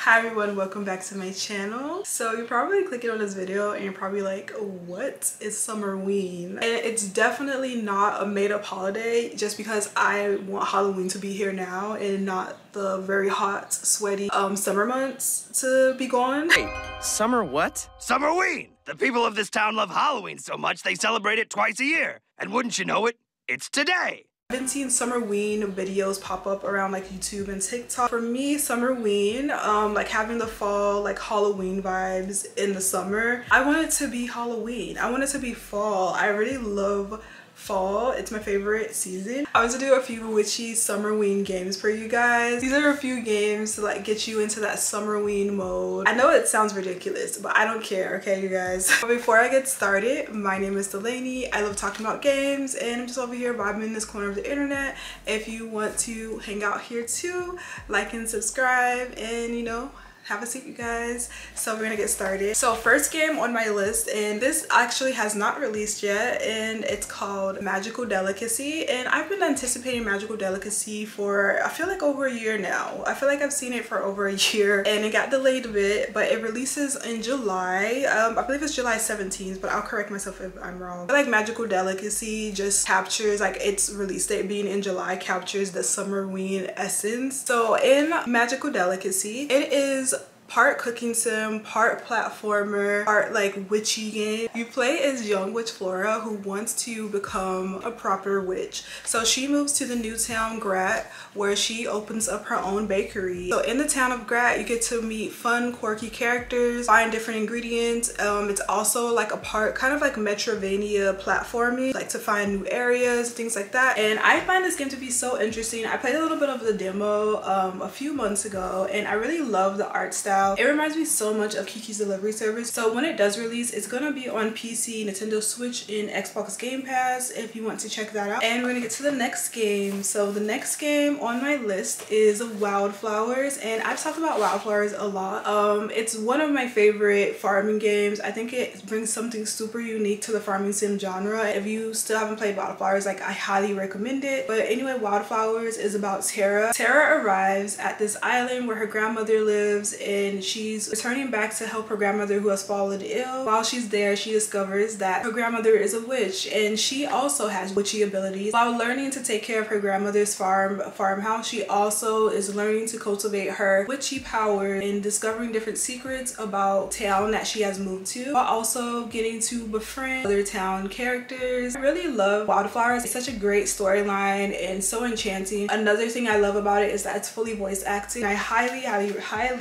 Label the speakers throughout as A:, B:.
A: Hi everyone, welcome back to my channel. So you're probably clicking on this video and you're probably like, what is Summerween? And it's definitely not a made-up holiday just because I want Halloween to be here now and not the very hot, sweaty summer months to be gone.
B: Hey, summer what? Summerween! The people of this town love Halloween so much they celebrate it twice a year. And wouldn't you know it, it's today.
A: I've been seeing Summerween videos pop up around like YouTube and TikTok. For me, Summerween, like having the fall, like Halloween vibes in the summer. I want it to be Halloween. I want it to be fall. I really love fall. It's my favorite season. I want to do a few witchy Summerween games for you guys. These are a few games to like get you into that Summerween mode. I know it sounds ridiculous, but I don't care, okay you guys? But before I get started, my name is Delaney. I love talking about games and I'm just over here vibing in this corner of the internet. If you want to hang out here too, like and subscribe and you know, have a seat you guys. So we're gonna get started. So first game on my list, and this actually has not released yet, and it's called Magical Delicacy. And I've been anticipating Magical Delicacy for I feel like over a year now. I feel like I've seen it for over a year and it got delayed a bit, but it releases in July. I believe it's July 17th, but I'll correct myself if I'm wrong. I feel like Magical Delicacy just captures, like its release date being in July captures the Summerween essence. So in Magical Delicacy, it is part cooking sim, part platformer, part like witchy game. You play as young witch Flora who wants to become a proper witch. So she moves to the new town Grat where she opens up her own bakery. So in the town of Grat you get to meet fun quirky characters, find different ingredients. It's also like a part kind of like Metrovania platforming, like to find new areas, things like that. And I find this game to be so interesting. I played a little bit of the demo a few months ago and I really love the art style. It reminds me so much of Kiki's Delivery Service. So when it does release, it's gonna be on PC, Nintendo Switch, and Xbox Game Pass if you want to check that out. And we're gonna get to the next game. So the next game on my list is Wylde Flowers, and I've talked about Wylde Flowers a lot. It's one of my favorite farming games. I think it brings something super unique to the farming sim genre. If you still haven't played Wylde Flowers, like I highly recommend it. But anyway, Wylde Flowers is about Tara. Tara arrives at this island where her grandmother lives, and she's returning back to help her grandmother who has fallen ill. While she's there, she discovers that her grandmother is a witch and she also has witchy abilities. While learning to take care of her grandmother's farmhouse, she also is learning to cultivate her witchy power and discovering different secrets about town that she has moved to, while also getting to befriend other town characters. I really love Wylde Flowers. It's such a great storyline and so enchanting. Another thing I love about it is that it's fully voice acting. I highly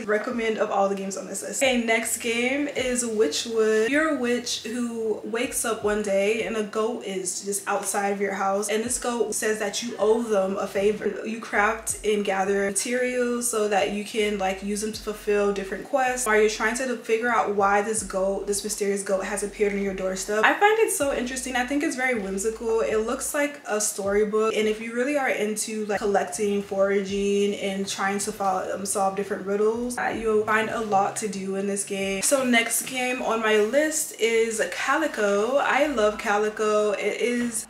A: recommend of all the games on this list. Okay, next game is Wytchwood. You're a witch who wakes up one day and a goat is just outside of your house, and this goat says that you owe them a favor. You craft and gather materials so that you can like use them to fulfill different quests while you're trying to figure out why this mysterious goat has appeared on your doorstep. I find it so interesting. I think it's very whimsical. It looks like a storybook, and if you really are into like collecting, foraging, and trying to solve different riddles, you'll find a lot to do in this game. So next game on my list is Calico. I love Calico. It is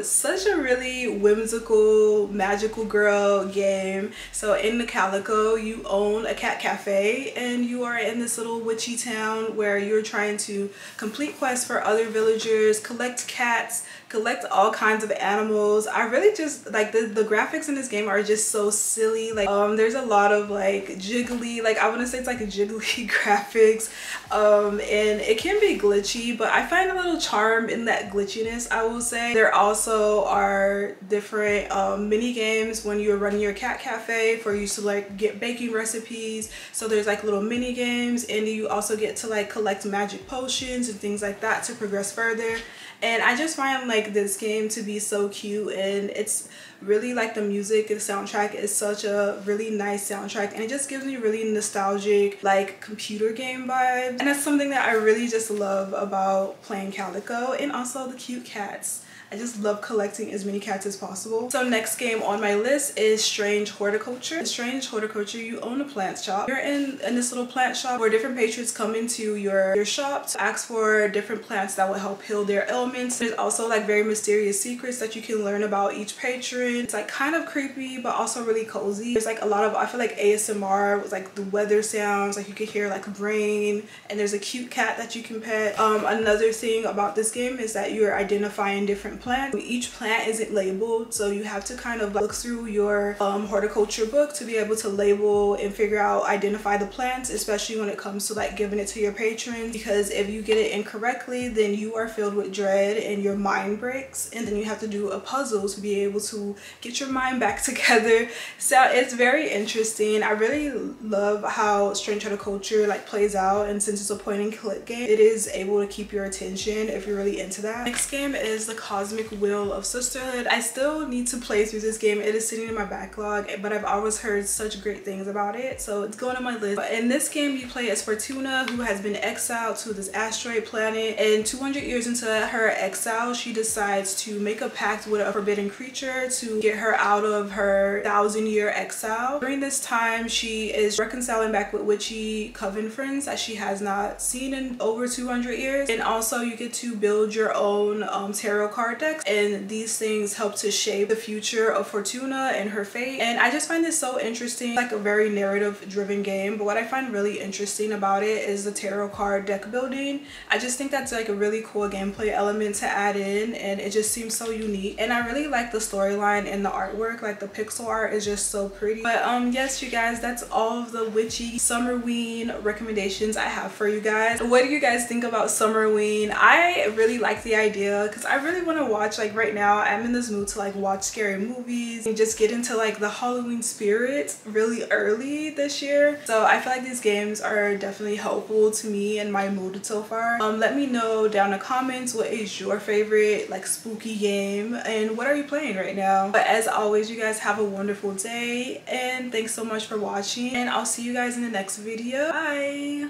A: such a really whimsical magical girl game. So in the Calico you own a cat cafe and you are in this little witchy town where you're trying to complete quests for other villagers, collect cats, collect all kinds of animals. I really just like the graphics in this game are just so silly. Like there's a lot of like jiggly, like I want to say it's like a jiggly graphics, and it can be glitchy, but I find a little charm in that glitchiness, I will say. There also are different mini games when you're running your cat cafe for you to like get baking recipes. So there's like little mini games, and you also get to like collect magic potions and things like that to progress further. And I just find like this game to be so cute, and it's really like the music and soundtrack is such a really nice soundtrack, and it just gives me really nostalgic like computer game vibes. And that's something that I really just love about playing Calico, and also the cute cats. I just love collecting as many cats as possible. So next game on my list is Strange Horticulture. In Strange Horticulture, you own a plant shop. You're in this little plant shop where different patrons come into your shop to ask for different plants that will help heal their ailments. There's also like very mysterious secrets that you can learn about each patron. It's like kind of creepy but also really cozy. There's like a lot of, I feel like, ASMR with like the weather sounds, like you can hear like rain, and there's a cute cat that you can pet. Another thing about this game is that you're identifying different plants. Each plant isn't labeled, so you have to kind of look through your horticulture book to be able to label and figure out, identify the plants, especially when it comes to like giving it to your patrons, because if you get it incorrectly, then you are filled with dread and your mind breaks, and then you have to do a puzzle to be able to get your mind back together. So it's very interesting. I really love how Strange Horticulture like plays out, and since it's a point and click game, it is able to keep your attention if you're really into that. Next game is the Cosmic Wheel of Sisterhood. I still need to play through this game. It is sitting in my backlog, but I've always heard such great things about it, so it's going on my list. But in this game, you play as Fortuna, who has been exiled to this asteroid planet, and 200 years into her exile, she decides to make a pact with a forbidden creature to get her out of her 1,000-year exile. During this time, she is reconciling back with witchy coven friends that she has not seen in over 200 years, and also you get to build your own tarot card decks, and these things help to shape the future of Fortuna and her fate. And I just find this so interesting. It's like a very narrative driven game, but what I find really interesting about it is the tarot card deck building. I just think that's like a really cool gameplay element to add in, and it just seems so unique. And I really like the storyline and the artwork. Like the pixel art is just so pretty. But yes, you guys, that's all of the witchy Summerween recommendations I have for you guys. What do you guys think about Summerween? I really like the idea because I really want to watch, like right now I'm in this mood to like watch scary movies and just get into like the Halloween spirit really early this year. So I feel like these games are definitely helpful to me and my mood so far. Let me know down in the comments what is your favorite like spooky game and what are you playing right now. But as always, you guys have a wonderful day, and thanks so much for watching, and I'll see you guys in the next video. Bye.